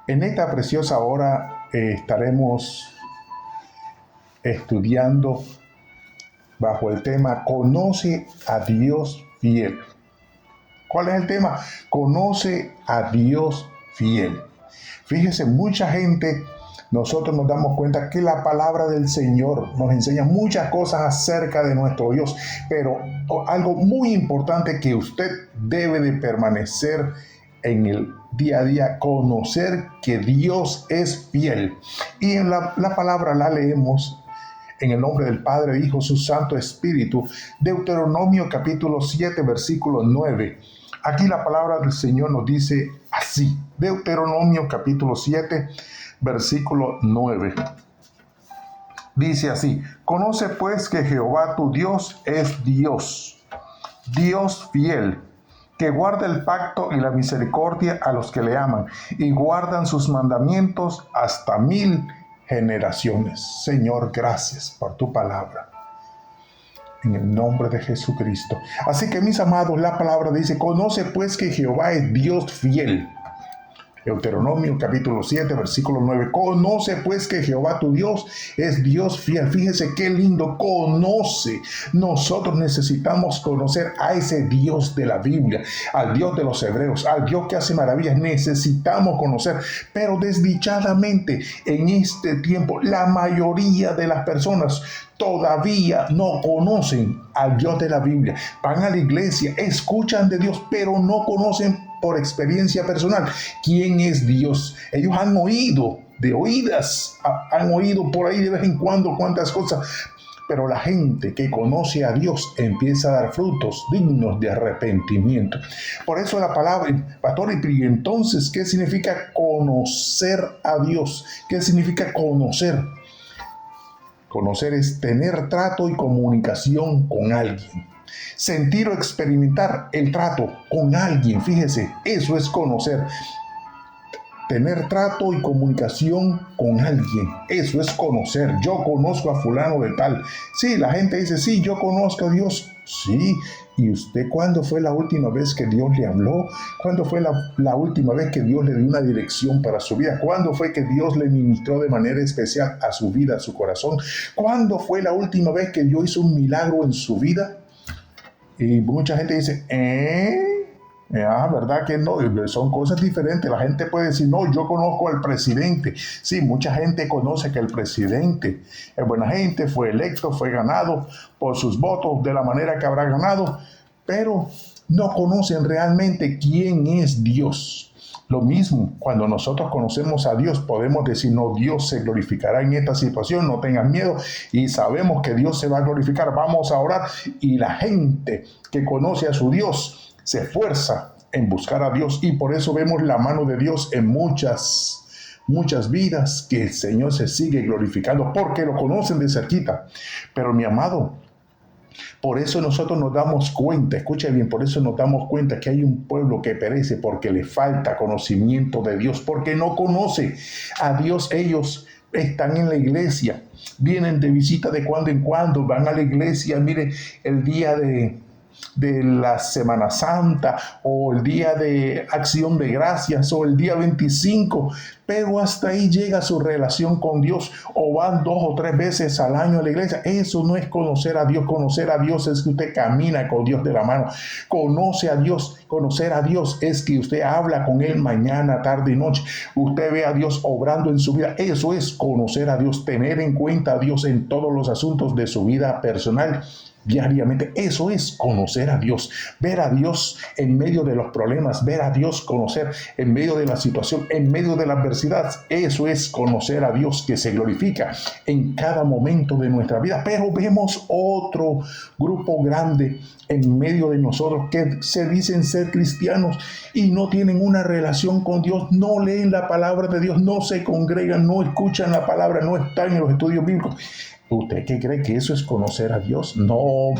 En esta preciosa hora estaremos estudiando bajo el tema Conoce a Dios fiel. ¿Cuál es el tema? Conoce a Dios fiel. Fíjese, mucha gente, nosotros nos damos cuenta que la palabra del Señor nos enseña muchas cosas acerca de nuestro Dios, pero algo muy importante que usted debe de permanecer en el día a día, conocer que Dios es fiel. Y en la palabra la leemos en el nombre del Padre, Hijo, su Santo Espíritu, Deuteronomio capítulo 7, versículo 9. Aquí la palabra del Señor nos dice así, Deuteronomio capítulo 7, versículo 9. Dice así: conoce pues que Jehová tu Dios es Dios, Dios fiel, que guarda el pacto y la misericordia a los que le aman y guardan sus mandamientos hasta 1000 generaciones. Señor, gracias por tu palabra. En el nombre de Jesucristo. Así que, mis amados, la palabra dice: conoce pues que Jehová es Dios fiel. Deuteronomio capítulo 7, versículo 9. Conoce pues que Jehová tu Dios es Dios fiel. Fíjese qué lindo, conoce. Nosotros necesitamos conocer a ese Dios de la Biblia, al Dios de los hebreos, al Dios que hace maravillas. Necesitamos conocer, pero desdichadamente en este tiempo la mayoría de las personas todavía no conocen al Dios de la Biblia. Van a la iglesia, escuchan de Dios, pero no conocen por experiencia personal quién es Dios. Ellos han oído de oídas, han oído por ahí de vez en cuando cuántas cosas, pero la gente que conoce a Dios empieza a dar frutos dignos de arrepentimiento. Por eso la palabra, pastor, y entonces, ¿qué significa conocer a Dios? ¿Qué significa conocer? Conocer es tener trato y comunicación con alguien. Sentir o experimentar el trato con alguien, fíjese, eso es conocer. Tener trato y comunicación con alguien, eso es conocer. Yo conozco a fulano de tal. Sí, la gente dice, sí, yo conozco a Dios. Sí, ¿y usted cuándo fue la última vez que Dios le habló? ¿Cuándo fue la última vez que Dios le dio una dirección para su vida? ¿Cuándo fue que Dios le ministró de manera especial a su vida, a su corazón? ¿Cuándo fue la última vez que Dios hizo un milagro en su vida? Y mucha gente dice, ¿verdad que no? Son cosas diferentes. La gente puede decir, no, yo conozco al presidente. Sí, mucha gente conoce que el presidente es buena gente, fue electo, fue ganado por sus votos de la manera que habrá ganado, pero no conocen realmente quién es Dios. Lo mismo, cuando nosotros conocemos a Dios, podemos decir, no, Dios se glorificará en esta situación, no tengas miedo, y sabemos que Dios se va a glorificar, vamos a orar, y la gente que conoce a su Dios se esfuerza en buscar a Dios, y por eso vemos la mano de Dios en muchas vidas, que el Señor se sigue glorificando, porque lo conocen de cerquita. Pero mi amado, por eso nosotros nos damos cuenta, escuche bien, por eso nos damos cuenta que hay un pueblo que perece porque le falta conocimiento de Dios, porque no conoce a Dios. Ellos están en la iglesia, vienen de visita de cuando en cuando, van a la iglesia, miren, el día de la Semana Santa o el día de Acción de Gracias o el día 25, pero hasta ahí llega su relación con Dios, o van 2 o 3 veces al año a la iglesia. Eso no es conocer a Dios. Conocer a Dios es que usted camina con Dios de la mano, conoce a Dios. Conocer a Dios es que usted habla con Él mañana, tarde y noche, usted ve a Dios obrando en su vida. Eso es conocer a Dios, tener en cuenta a Dios en todos los asuntos de su vida personal diariamente. Eso es conocer a Dios, ver a Dios en medio de los problemas, ver a Dios, conocer en medio de la situación, en medio de la adversidad. Eso es conocer a Dios, que se glorifica en cada momento de nuestra vida. Pero vemos otro grupo grande en medio de nosotros que se dicen ser cristianos y no tienen una relación con Dios, no leen la palabra de Dios, no se congregan, no escuchan la palabra, no están en los estudios bíblicos. ¿Usted qué cree que eso es conocer a Dios? No,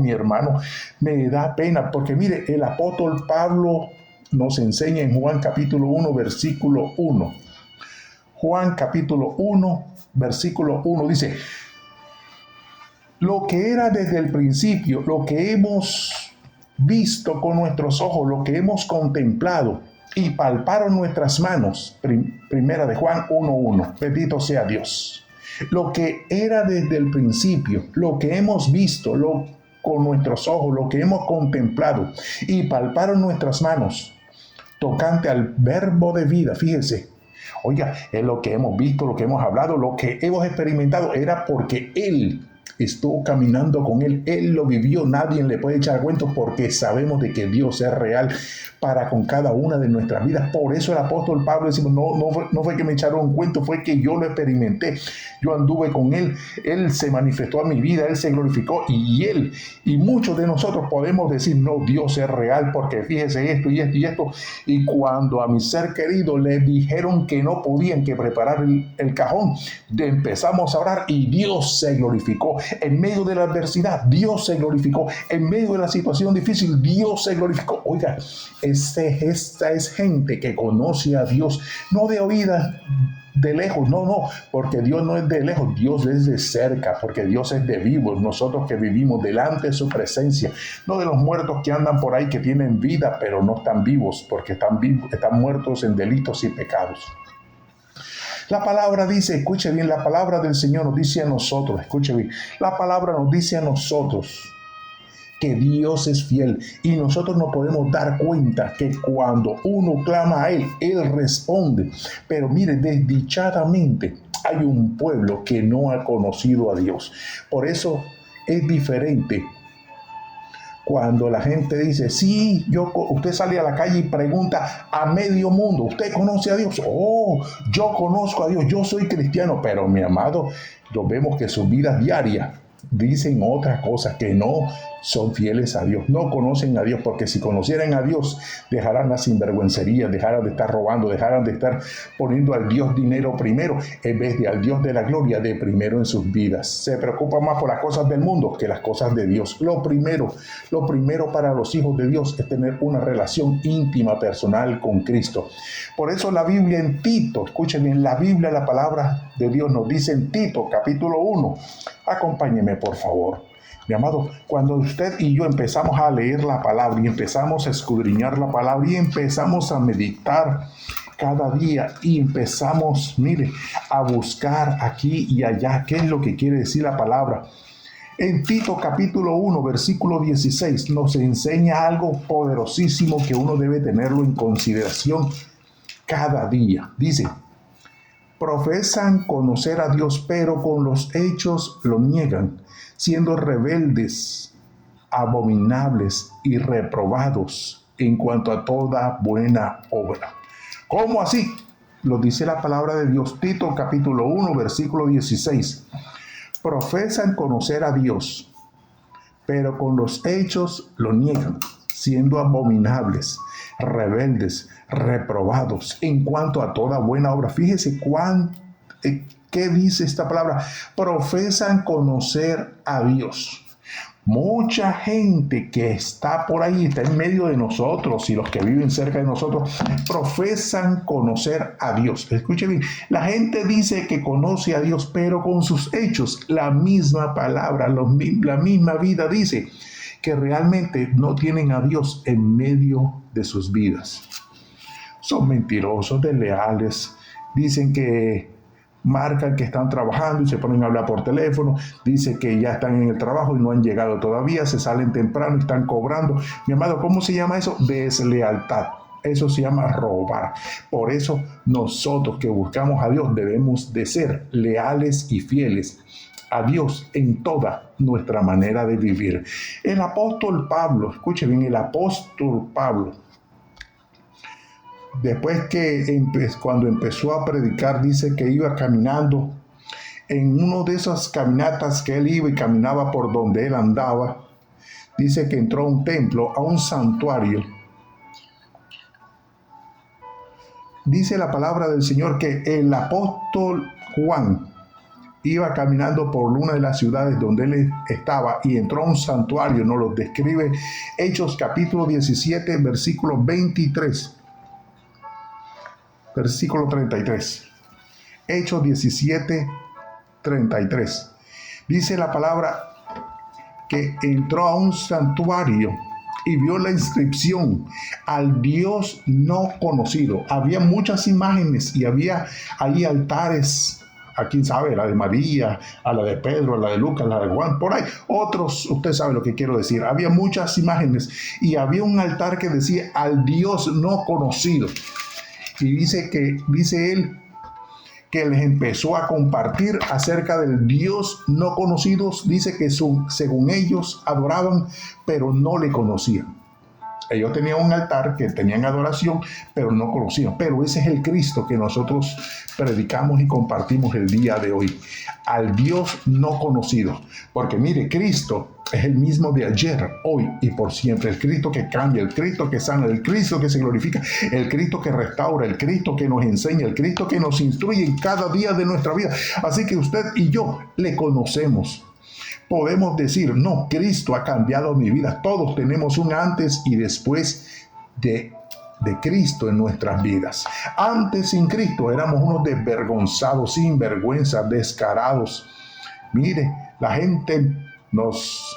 mi hermano, me da pena, porque mire, el apóstol Pablo nos enseña en Juan capítulo 1, versículo 1. Juan capítulo 1, versículo 1 dice: lo que era desde el principio, lo que hemos visto con nuestros ojos, lo que hemos contemplado, y palparon nuestras manos. Primera de Juan 1:1. Bendito sea Dios. Lo que era desde el principio, lo que hemos visto, con nuestros ojos, lo que hemos contemplado, y palparon nuestras manos, tocante al verbo de vida. Fíjese, oiga, es lo que hemos visto, lo que hemos hablado, lo que hemos experimentado, era porque Él estuvo caminando con Él, Él lo vivió, nadie le puede echar cuentos porque sabemos de que Dios es real para con cada una de nuestras vidas. Por eso el apóstol Pablo decimos, no fue que me echaron un cuento, fue que yo lo experimenté, yo anduve con Él, Él se manifestó a mi vida, Él se glorificó y muchos de nosotros podemos decir, no, Dios es real porque fíjese esto y esto y esto. Y cuando a mi ser querido le dijeron que no podían que preparar el cajón, empezamos a orar y Dios se glorificó. En medio de la adversidad, Dios se glorificó. En medio de la situación difícil, Dios se glorificó. Oiga, esta es gente que conoce a Dios, no de oídas, de lejos, no, porque Dios no es de lejos, Dios es de cerca, porque Dios es de vivos, nosotros que vivimos delante de su presencia, no de los muertos que andan por ahí que tienen vida, pero no están vivos, porque están muertos en delitos y pecados. La palabra dice, escuche bien, la palabra del Señor nos dice a nosotros, escuche bien, la palabra nos dice a nosotros que Dios es fiel y nosotros nos podemos dar cuenta que cuando uno clama a Él, Él responde. Pero mire, desdichadamente hay un pueblo que no ha conocido a Dios. Por eso es diferente cuando la gente dice, sí, usted sale a la calle y pregunta a medio mundo, ¿usted conoce a Dios? Oh, yo conozco a Dios, yo soy cristiano, pero mi amado, lo vemos que sus vidas diarias dicen otras cosas, que no son fieles a Dios, no conocen a Dios, porque si conocieran a Dios, dejarán la sinvergüencería, dejarán de estar robando, dejarán de estar poniendo al Dios dinero primero, en vez de al Dios de la gloria de primero en sus vidas. Se preocupan más por las cosas del mundo que las cosas de Dios. Lo primero para los hijos de Dios es tener una relación íntima, personal con Cristo. Por eso la Biblia en Tito, escuchen bien, la Biblia, la palabra de Dios nos dice en Tito, capítulo 1, acompáñeme por favor. Mi amado, cuando usted y yo empezamos a leer la palabra y empezamos a escudriñar la palabra y empezamos a meditar cada día y empezamos, mire, a buscar aquí y allá qué es lo que quiere decir la palabra. En Tito capítulo 1, versículo 16 nos enseña algo poderosísimo que uno debe tenerlo en consideración cada día. Dice, profesan conocer a Dios, pero con los hechos lo niegan, siendo rebeldes, abominables y reprobados en cuanto a toda buena obra. ¿Cómo así? Lo dice la palabra de Dios, Tito capítulo 1, versículo 16. Profesan conocer a Dios, pero con los hechos lo niegan, siendo abominables, rebeldes, reprobados en cuanto a toda buena obra. Fíjese ¿qué dice esta palabra? Profesan conocer a Dios. Mucha gente que está por ahí, está en medio de nosotros y los que viven cerca de nosotros, profesan conocer a Dios. Escuche bien, la gente dice que conoce a Dios, pero con sus hechos, la misma palabra, la misma vida dice que realmente no tienen a Dios en medio de sus vidas. Son mentirosos, desleales, dicen que marcan que están trabajando y se ponen a hablar por teléfono, dicen que ya están en el trabajo y no han llegado todavía, se salen temprano y están cobrando. Mi amado, ¿cómo se llama eso? Deslealtad. Eso se llama robar. Por eso nosotros que buscamos a Dios debemos de ser leales y fieles a Dios en toda nuestra manera de vivir. El apóstol Pablo, escuche bien, el apóstol Pablo, después cuando empezó a predicar, dice que iba caminando en una de esas caminatas que él iba y caminaba por donde él andaba. Dice que entró a un templo, a un santuario. Dice la palabra del Señor que el apóstol Juan iba caminando por una de las ciudades donde él estaba y entró a un santuario. Nos lo describe Hechos capítulo 17, versículo 23. Versículo 33. Hechos 17, 33. Dice la palabra que entró a un santuario y vio la inscripción: al Dios no conocido. Había muchas imágenes y había ahí altares. A quién sabe, la de María, a la de Pedro, a la de Lucas, a la de Juan, por ahí. Otros, usted sabe lo que quiero decir. Había muchas imágenes y había un altar que decía: al Dios no conocido. Y dice él que les empezó a compartir acerca del Dios no conocido. Dice que según ellos adoraban, pero no le conocían. Ellos tenían un altar que tenían adoración, pero no conocían. Pero ese es el Cristo que nosotros predicamos y compartimos el día de hoy. Al Dios no conocido. Porque mire, Cristo es el mismo de ayer, hoy y por siempre. El Cristo que cambia, el Cristo que sana, el Cristo que se glorifica, el Cristo que restaura, el Cristo que nos enseña, el Cristo que nos instruye en cada día de nuestra vida. Así que usted y yo le conocemos. Podemos decir: no, Cristo ha cambiado mi vida. Todos tenemos un antes y después de Cristo en nuestras vidas. Antes, sin Cristo, éramos unos desvergonzados, sin vergüenza, descarados. Mire, la gente nos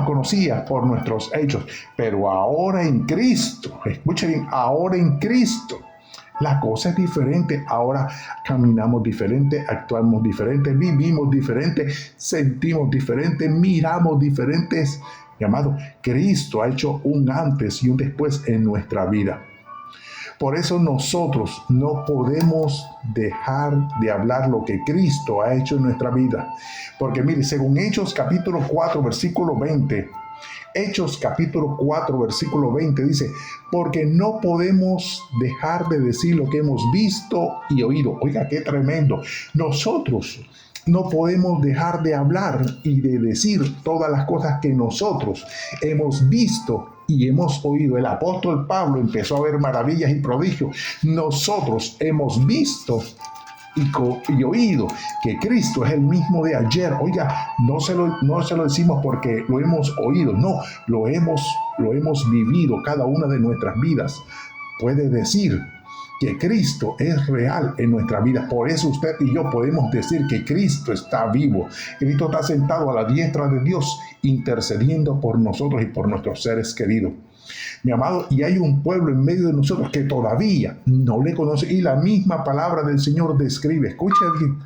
conocía por nuestros hechos, pero ahora en Cristo, escuchen bien, ahora en Cristo, la cosa es diferente. Ahora caminamos diferente, actuamos diferente, vivimos diferente, sentimos diferente, miramos diferentes. Mi amado, Cristo ha hecho un antes y un después en nuestra vida. Por eso nosotros no podemos dejar de hablar lo que Cristo ha hecho en nuestra vida. Porque mire, según Hechos capítulo 4, versículo 20, Hechos capítulo 4, versículo 20 dice: porque no podemos dejar de decir lo que hemos visto y oído. Oiga, qué tremendo. Nosotros no podemos dejar de hablar y de decir todas las cosas que nosotros hemos visto y hemos oído. El apóstol Pablo empezó a ver maravillas y prodigios. Nosotros hemos visto y oído que Cristo es el mismo de ayer. Oiga, no se lo decimos porque lo hemos oído, no, lo hemos vivido. Cada una de nuestras vidas puede decir que Cristo es real en nuestra vida. Por eso usted y yo podemos decir que Cristo está vivo. Cristo está sentado a la diestra de Dios, intercediendo por nosotros y por nuestros seres queridos. Mi amado, y hay un pueblo en medio de nosotros que todavía no le conoce, y la misma palabra del Señor describe. Escucha bien.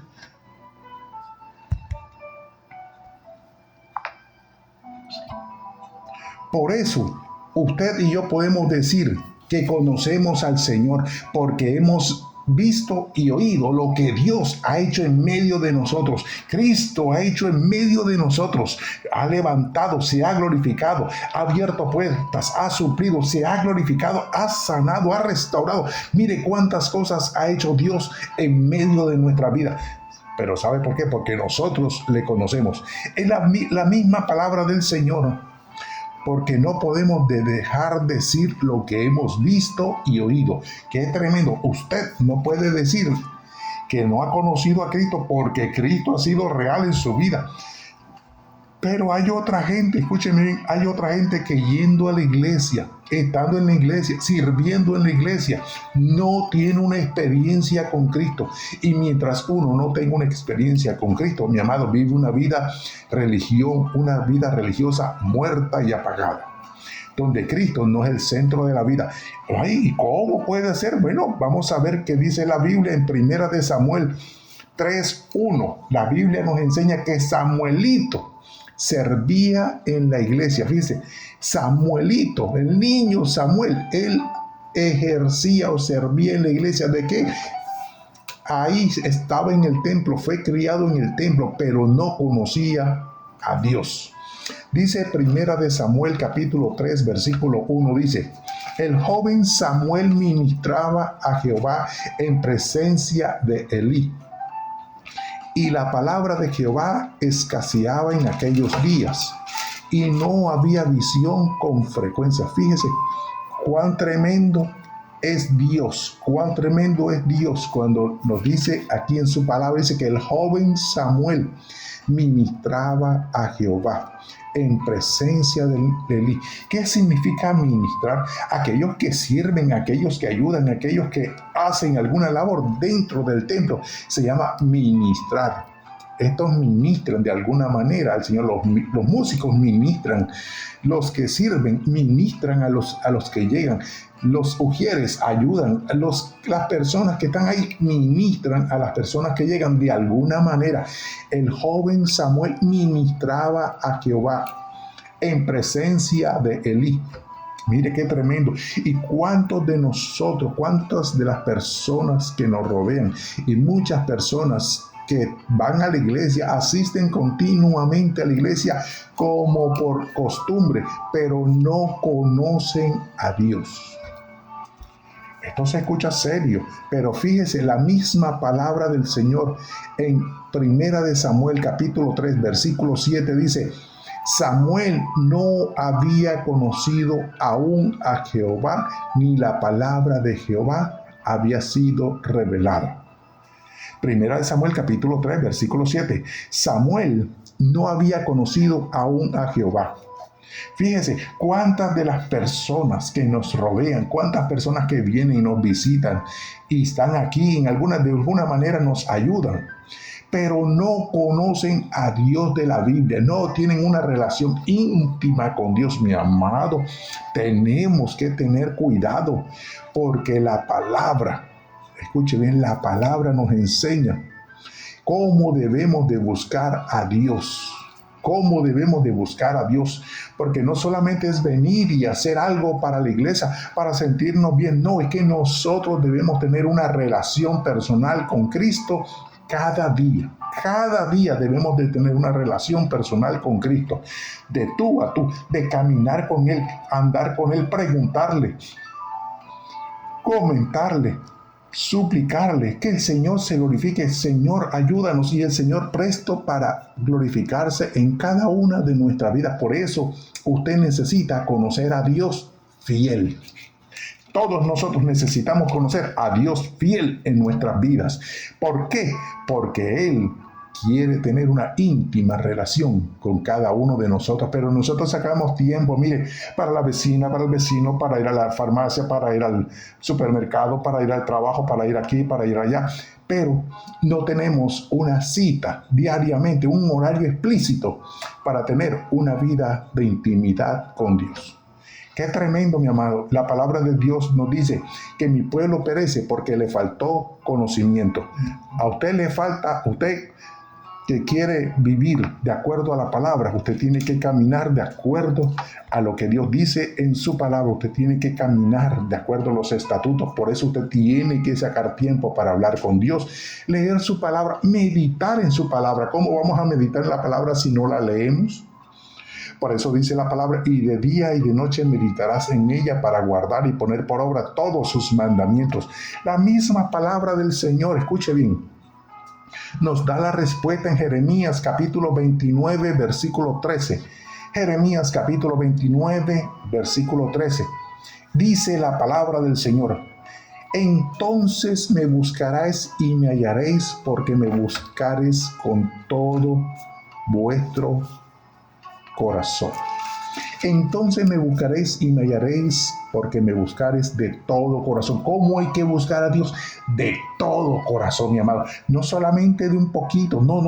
Por eso, usted y yo podemos decir que conocemos al Señor, porque hemos visto y oído lo que Dios ha hecho en medio de nosotros. Cristo ha hecho en medio de nosotros. Ha levantado, se ha glorificado, ha abierto puertas, ha suplido, se ha glorificado, ha sanado, ha restaurado. Mire cuántas cosas ha hecho Dios en medio de nuestra vida. Pero ¿sabe por qué? Porque nosotros le conocemos. Es la misma palabra del Señor. Porque no podemos dejar de decir lo que hemos visto y oído. Qué tremendo. Usted no puede decir que no ha conocido a Cristo porque Cristo ha sido real en su vida. Pero hay otra gente, escúchenme bien, hay otra gente que yendo a la iglesia, estando en la iglesia, sirviendo en la iglesia, no tiene una experiencia con Cristo. Y mientras uno no tenga una experiencia con Cristo, mi amado, vive una vida religiosa muerta y apagada, donde Cristo no es el centro de la vida. Ay, ¿cómo puede ser? Bueno, vamos a ver qué dice la Biblia en 1 de Samuel 3:1. La Biblia nos enseña que Samuelito servía en la iglesia. Fíjese, Samuelito, el niño Samuel, él ejercía o servía en la iglesia. ¿De qué? Ahí estaba en el templo, fue criado en el templo, pero no conocía a Dios. Dice 1 de Samuel capítulo 3 versículo 1, dice: el joven Samuel ministraba a Jehová en presencia de Elí, y la palabra de Jehová escaseaba en aquellos días, y no había visión con frecuencia. Fíjese cuán tremendo es Dios, cuán tremendo es Dios cuando nos dice aquí en su palabra, dice que el joven Samuel ministraba a Jehová en presencia de Elí. ¿Qué significa ministrar? Aquellos que sirven, aquellos que ayudan, aquellos que hacen alguna labor dentro del templo, se llama ministrar. estos ministran de alguna manera al Señor. Los músicos ministran, los que sirven ministran a los que llegan, los ujieres ayudan, las personas que están ahí ministran a las personas que llegan de alguna manera. El joven Samuel ministraba a Jehová en presencia de Elí. Mire qué tremendo. Y cuántos de nosotros, cuántas de las personas que nos rodean y muchas personas que van a la iglesia, asisten continuamente a la iglesia como por costumbre, pero no conocen a Dios. Esto se escucha serio, pero fíjese, la misma palabra del Señor en 1 de Samuel capítulo 3 versículo 7 dice: Samuel no había conocido aún a Jehová, ni la palabra de Jehová había sido revelada. 1 de Samuel capítulo 3 versículo 7. Samuel no había conocido aún a Jehová. Fíjense cuántas de las personas que nos rodean, cuántas personas que vienen y nos visitan y están aquí de alguna manera nos ayudan, pero no conocen a Dios de la Biblia, no tienen una relación íntima con Dios. Mi amado, tenemos que tener cuidado, porque la palabra, escuche bien, la palabra nos enseña cómo debemos de buscar a Dios. ¿Cómo debemos de buscar a Dios? Porque no solamente es venir y hacer algo para la iglesia, para sentirnos bien. No, es que nosotros debemos tener una relación personal con Cristo cada día. Cada día debemos de tener una relación personal con Cristo. De tú a tú, de caminar con Él, andar con Él, preguntarle, comentarle, suplicarle, que el Señor se glorifique. Señor, ayúdanos, y el Señor presto para glorificarse en cada una de nuestras vidas. Por eso usted necesita conocer a Dios fiel. Todos nosotros necesitamos conocer a Dios fiel en nuestras vidas. ¿Por qué? Porque Él quiere tener una íntima relación con cada uno de nosotros, pero nosotros sacamos tiempo, mire, para la vecina, para el vecino, para ir a la farmacia, para ir al supermercado, para ir al trabajo, para ir aquí, para ir allá, pero no tenemos una cita diariamente, un horario explícito para tener una vida de intimidad con Dios. Qué tremendo, mi amado. La palabra de Dios nos dice que mi pueblo perece porque le faltó conocimiento. A usted le falta, usted que quiere vivir de acuerdo a la palabra, usted tiene que caminar de acuerdo a lo que Dios dice en su palabra. Usted tiene que caminar de acuerdo a los estatutos. Por eso usted tiene que sacar tiempo para hablar con Dios, leer su palabra, meditar en su palabra. ¿Cómo vamos a meditar en la palabra si no la leemos? Por eso dice la palabra: y de día y de noche meditarás en ella para guardar y poner por obra todos sus mandamientos. La misma palabra del Señor, escuche bien, nos da la respuesta en Jeremías capítulo 29, versículo 13. Jeremías capítulo 29, versículo 13. Dice la palabra del Señor: entonces me buscaréis y me hallaréis, porque me buscaréis con todo vuestro corazón. Entonces me buscaréis y me hallaréis, porque me buscaréis de todo corazón. ¿Cómo hay que buscar a Dios? De todo corazón, mi amado. No solamente de un poquito, no.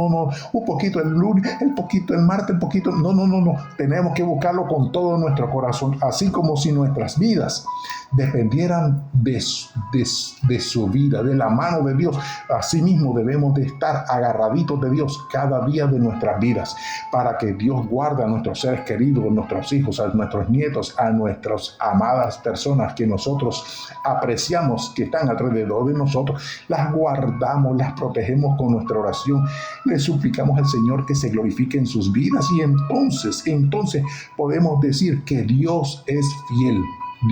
Un poquito el lunes, el poquito el martes, el poquito. No. Tenemos que buscarlo con todo nuestro corazón, así como si nuestras vidas dependieran de su vida, de la mano de Dios. Asimismo debemos de estar agarraditos de Dios cada día de nuestras vidas, para que Dios guarde a nuestros seres queridos, a nuestros hijos, a nuestros nietos, a nuestras amadas personas que nosotros apreciamos, que están alrededor de nosotros. Las guardamos, las protegemos con nuestra oración. Le suplicamos al Señor que se glorifique en sus vidas, y entonces podemos decir que Dios es fiel.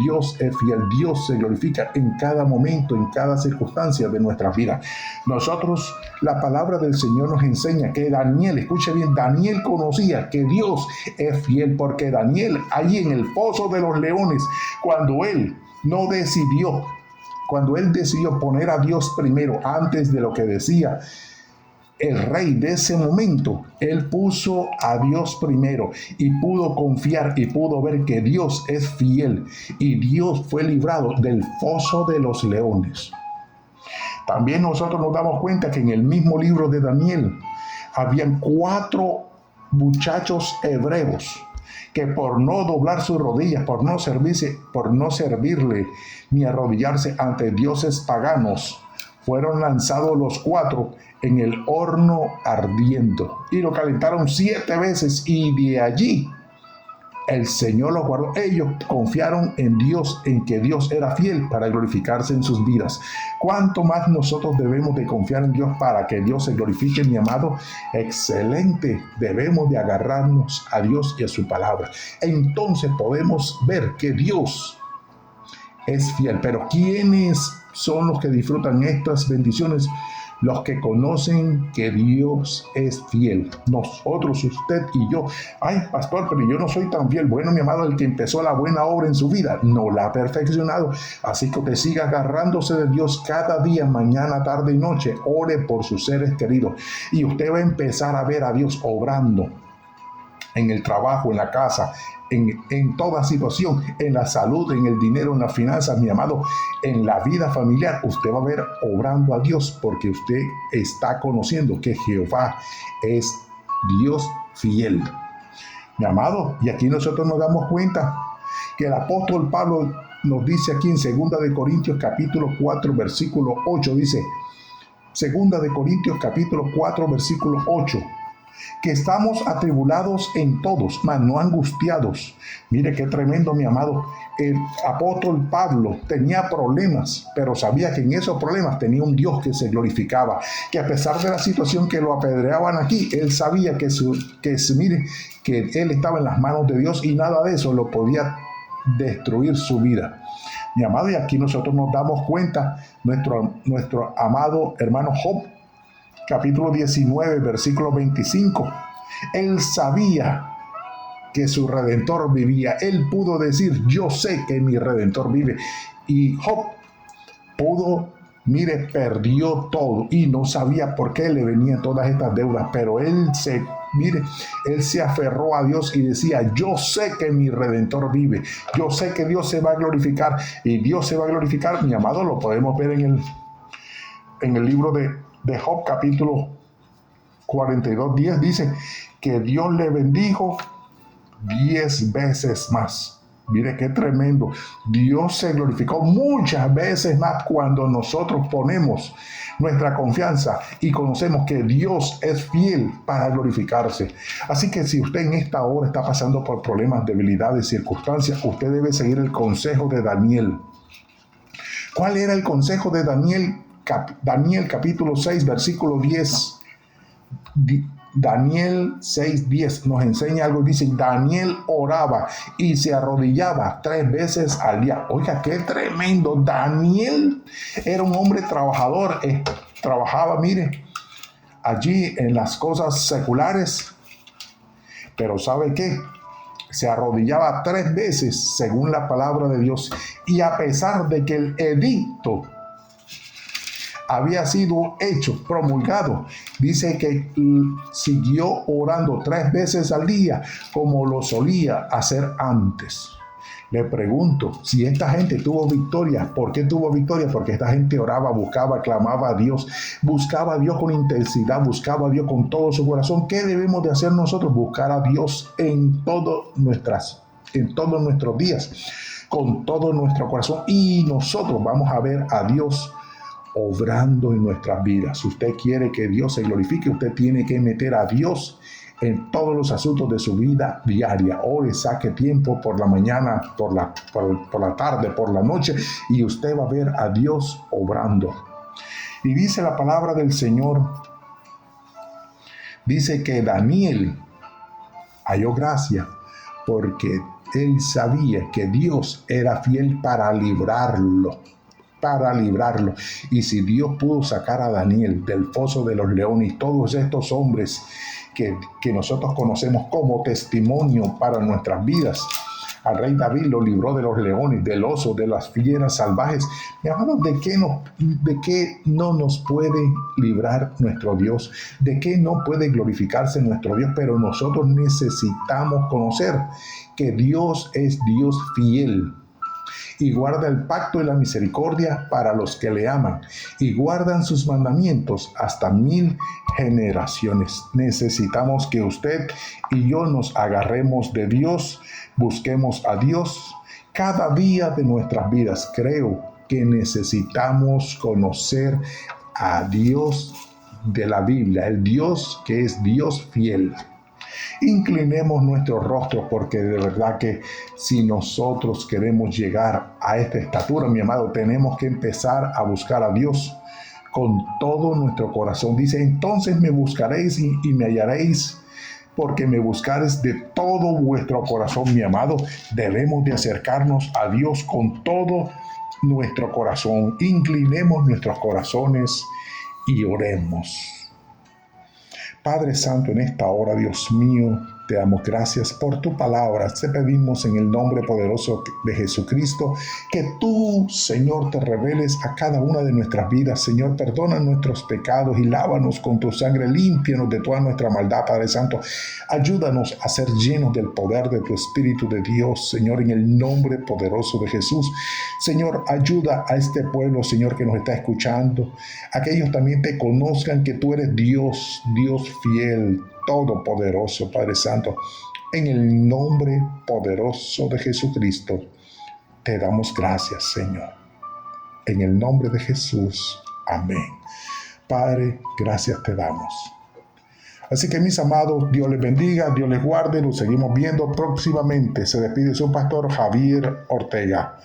Dios es fiel, Dios se glorifica en cada momento, en cada circunstancia de nuestra vida. Nosotros, la palabra del Señor nos enseña que Daniel, escuche bien, Daniel conocía que Dios es fiel, porque Daniel, allí en el foso de los leones, cuando él decidió poner a Dios primero antes de lo que decía el rey de ese momento, él puso a Dios primero y pudo confiar y pudo ver que Dios es fiel, y Dios fue librado del foso de los leones. También nosotros nos damos cuenta que en el mismo libro de Daniel habían 4 muchachos hebreos que por no doblar sus rodillas, por no servirle ni arrodillarse ante dioses paganos, fueron lanzados los 4 en el horno ardiendo y lo calentaron 7 veces, y de allí el Señor los guardó. Ellos confiaron en Dios, en que Dios era fiel para glorificarse en sus vidas. ¿Cuánto más nosotros debemos de confiar en Dios para que Dios se glorifique, mi amado? Excelente. Debemos de agarrarnos a Dios y a su palabra. Entonces podemos ver que Dios es fiel. Pero ¿quiénes son los que disfrutan estas bendiciones? Los que conocen que Dios es fiel. Nosotros, usted y yo. Ay, pastor, pero yo no soy tan fiel. Bueno, mi amado, el que empezó la buena obra en su vida no la ha perfeccionado. Así que usted siga agarrándose de Dios cada día, mañana, tarde y noche. Ore por sus seres queridos. Y usted va a empezar a ver a Dios obrando en el trabajo, en la casa, en toda situación, en la salud, en el dinero, en las finanzas, mi amado, en la vida familiar. Usted va a ver obrando a Dios, porque usted está conociendo que Jehová es Dios fiel, mi amado. Y aquí nosotros nos damos cuenta que el apóstol Pablo nos dice aquí en 2 de Corintios capítulo 4 versículo 8, dice 2 de Corintios capítulo 4 versículo 8, que estamos atribulados en todos, mas no angustiados. Mire qué tremendo, mi amado. El apóstol Pablo tenía problemas, pero sabía que en esos problemas tenía un Dios que se glorificaba, que a pesar de la situación que lo apedreaban aquí, él sabía que él estaba en las manos de Dios y nada de eso lo podía destruir su vida. Mi amado, y aquí nosotros nos damos cuenta, nuestro amado hermano Job, capítulo 19, versículo 25. Él sabía que su Redentor vivía. Él pudo decir, yo sé que mi Redentor vive. Y Job perdió todo y no sabía por qué le venían todas estas deudas, pero él se aferró a Dios y decía, yo sé que mi Redentor vive. Yo sé que Dios se va a glorificar, y Dios se va a glorificar, mi amado. Lo podemos ver en el libro de Job, capítulo 42, 10, dice que Dios le bendijo 10 veces más. Mire qué tremendo. Dios se glorificó muchas veces más cuando nosotros ponemos nuestra confianza y conocemos que Dios es fiel para glorificarse. Así que si usted en esta hora está pasando por problemas, debilidades, circunstancias, usted debe seguir el consejo de Daniel. ¿Cuál era el consejo de Daniel? Daniel capítulo 6, versículo 10. Daniel 6, 10 nos enseña algo. Dice, Daniel oraba y se arrodillaba 3 veces al día. Oiga, qué tremendo. Daniel era un hombre trabajador. Trabajaba, allí en las cosas seculares. Pero ¿sabe qué? Se arrodillaba 3 veces según la palabra de Dios. Y a pesar de que el edicto había sido promulgado, dice que siguió orando 3 veces al día como lo solía hacer antes. Le pregunto, si esta gente tuvo victoria, ¿por qué tuvo victoria? Porque esta gente oraba, buscaba, clamaba a Dios, buscaba a Dios con intensidad, buscaba a Dios con todo su corazón. ¿Qué debemos de hacer nosotros? Buscar a Dios en todos nuestros días, con todo nuestro corazón, y nosotros vamos a ver a Dios obrando en nuestras vidas. Si usted quiere que Dios se glorifique, usted tiene que meter a Dios en todos los asuntos de su vida diaria. Ore, saque tiempo por la mañana, por la tarde, por la noche, y usted va a ver a Dios obrando. Y dice la palabra del Señor, dice que Daniel halló gracia porque él sabía que Dios era fiel para librarlo. Y si Dios pudo sacar a Daniel del foso de los leones, todos estos hombres que nosotros conocemos como testimonio para nuestras vidas, al rey David lo libró de los leones, del oso, de las fieras salvajes. Mi hermano, ¿de qué no nos puede librar nuestro Dios? ¿De qué no puede glorificarse nuestro Dios? Pero nosotros necesitamos conocer que Dios es Dios fiel. y guarda el pacto y la misericordia para los que le aman y guardan sus mandamientos hasta 1000 generaciones. Necesitamos que usted y yo nos agarremos de Dios, busquemos a Dios cada día de nuestras vidas. Creo que necesitamos conocer a Dios de la Biblia, el Dios que es Dios fiel. Inclinemos nuestro rostro, porque de verdad que si nosotros queremos llegar a esta estatura, mi amado, tenemos que empezar a buscar a Dios con todo nuestro corazón. Dice, entonces me buscaréis y me hallaréis, porque me buscaréis de todo vuestro corazón, mi amado. Debemos de acercarnos a Dios con todo nuestro corazón. Inclinemos nuestros corazones y oremos. Padre Santo, en esta hora, Dios mío, te damos gracias por tu palabra. Te pedimos en el nombre poderoso de Jesucristo que tú, Señor, te reveles a cada una de nuestras vidas. Señor, perdona nuestros pecados y lávanos con tu sangre. Límpianos de toda nuestra maldad, Padre Santo. Ayúdanos a ser llenos del poder de tu Espíritu de Dios, Señor, en el nombre poderoso de Jesús. Señor, ayuda a este pueblo, Señor, que nos está escuchando. A que ellos también te conozcan, que tú eres Dios, Dios fiel, todopoderoso, Padre Santo. En el nombre poderoso de Jesucristo, te damos gracias, Señor. En el nombre de Jesús. Amén. Padre, gracias te damos. Así que, mis amados, Dios les bendiga, Dios les guarde. Nos seguimos viendo próximamente. Se despide su pastor Javier Ortega.